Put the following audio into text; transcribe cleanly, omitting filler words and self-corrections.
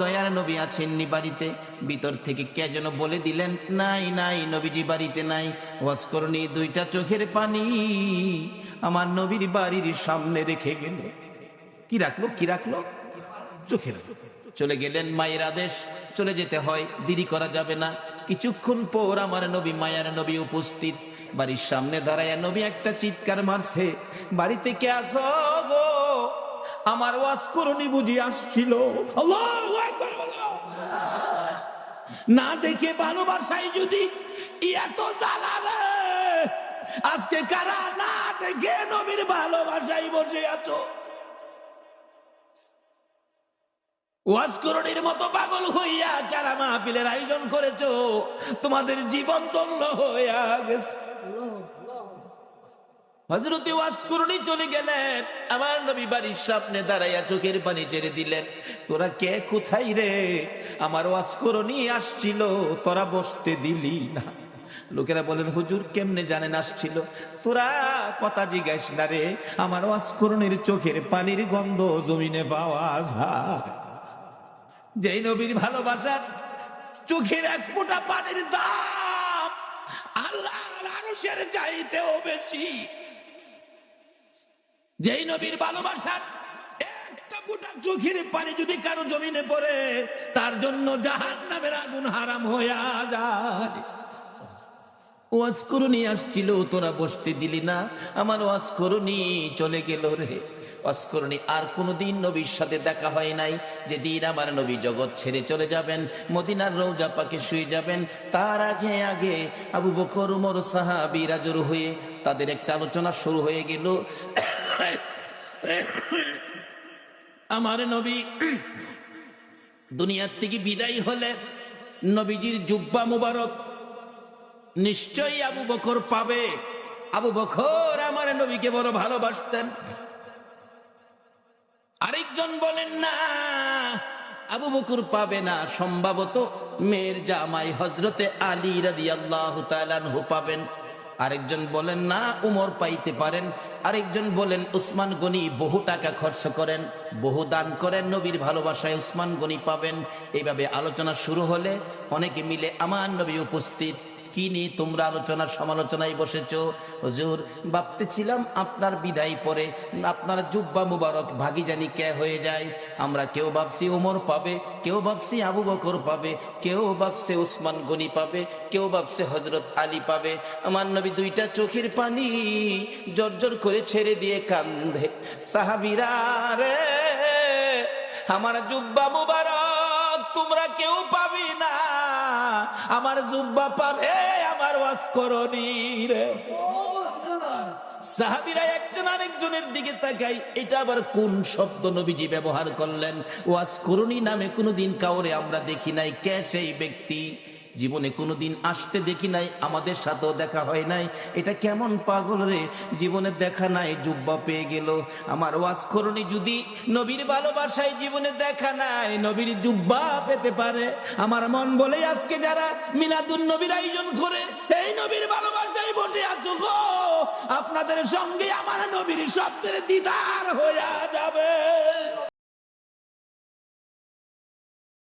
দয়ার নবী আছেননি বাড়িতে? ভিতর থেকে কে যেন বলে দিলেন, নাই নাই, নবীজি বাড়িতে নাই। ওয়াজ করনি দুইটা চোখের পানি আমার নবীর বাড়ির সামনে রেখে গেল। কি রাখলো? কি রাখলো? চোখের। চলে গেলেন, মায়ের আদেশ, চলে যেতে হয়, দেরি করা যাবে না। কিছুক্ষণ পর আমার নবী, মায়ার নবী উপস্থিত। বাড়ির সামনে দাঁড়ায় নবী একটা চিৎকার মারছে, বাড়িতে কে আসো গো? আমার ওয়াজ করনি বুঝি আসছিল। আল্লাহু আকবার বলো। না দেখে ভালোবাসায় যদি এত জ্বালা রে, আজকে কারা না দেখে নবীর ভালোবাসায় বসে আছো? ওয়াজ করণীর মতো পাগল হইয়া কারা মাহফিলের আয়োজন করেছো? তোমাদের জীবন ধন্য হইয়া গেছে। হযরতে ওয়াজ করণী চলে গেলেন, আমার নবী বাড়ির সামনে দাঁড়াইয়া চোখের পানি ছেড়ে দিলেন। তোরা কে, কোথায় রে? আমার ওয়াজ করণী আসছিল, তোরা বসতে দিলি না। লোকেরা বলেন, হুজুর কেমনে জানেন আসছিল? তোরা কথা জিজ্ঞাস না রে, আমার ওয়াজ করণীর চোখের পানির গন্ধ জমিনে পাওয়া যায়। যেই নবীর ভালোবাসা, চোখের এক ফোঁটা পানির দাম আল্লাহর আরশের চাইতেও বেশি। যেই নবীর ভালোবাসা, একটা ফোঁটা চোখের পানি যদি কারো জমিনে পড়ে, তার জন্য জাহান্নামের আগুন হারাম হয়ে যায়। ওয়াজ করণী আসছিল, তোরা বসতে দিলি না, আমার ওয়াজ করণী চলে গেল রে। ওয়াজ করণী আর কোনোদিন নবীর সাথে দেখা হয় নাই। যেদিন আমার নবী জগৎ ছেড়ে চলে যাবেন, মদিনার রওজা পাকে শুয়ে যাবেন, তার আগে আগে আবু বকর, উমর, সাহাবীরা জড়ো হয়ে তাদের একটা আলোচনা শুরু হয়ে গেল। আমার নবী দুনিয়ার থেকে বিদায় হলে নবীজির জুব্বা মুবারক নিশ্চয়ই আবু বকর পাবে। আবু বকর আমার নবীকে বড় ভালোবাসতেন। আরেকজন বলেন না, আবু বকর পাবে না, সম্ভবত মেয়ের জামাই হযরতে আলী রাদিয়াল্লাহু তাআলা আনহু পাবেন। আরেকজন বলেন না, উমর পাইতে পারেন। আরেকজন বলেন উসমান গনি বহু টাকা খরচ করেন, বহু দান করেন, নবীর ভালোবাসায় উসমান গনি পাবেন। এইভাবে আলোচনা শুরু হলে অনেকে মিলে আমার নবী উপস্থিত। কি নিয়ে তোমরা আলোচনার সমালোচনায় বসেছো? হুজুর ভাবতেছিলাম আপনার বিদায় পরে আপনার জুব্বা মুবারক ভাগি জানি কে হয়ে যায়। আমরা কেউ ভাবছি উমর পাবে, কেউ ভাবছি আবু বকর পাবে, কেউ ভাবছে উসমান গনি পাবে, কেউ ভাবছে হযরত আলী পাবে। আমার নবী দুইটা চোখের পানি জর্জর করে ছেড়ে দিয়ে কান্দে, সাহাবীরা রে, আমার জুব্বা মুবারক তোমরা কেউ পাবি না, আমার জুব্বা পাবে আমার ওয়াজ করণী রে। সাহাবীরা একজন আরেকজনের দিকে তাকাই, এটা আবার কোন শব্দ নবীজি ব্যবহার করলেন? ওয়াজ করণী নামে কোনোদিন কাউরে আমরা দেখি নাই। কে সেই ব্যক্তি? জীবনে কোনোদিন আসতে দেখি নাই, আমাদের সাথেও দেখা হয় নাই। এটা কেমন পাগল রে, জীবনে দেখা নাই, জুব্বা পেয়ে গেল। আমার ওয়াজ করণী যদি নবীর ভালোবাসায় জীবনে দেখা নাই, নবীর জুব্বা পেতে পারে। আমার মন বলে আজকে যারা মিলাদুন নবীর আয়োজন করে এই নবীর ভালোবাসায় বসে আছো গো, আপনাদের সঙ্গে আমার নবীর স্বপ্নের দিদার হয়ে যাবে।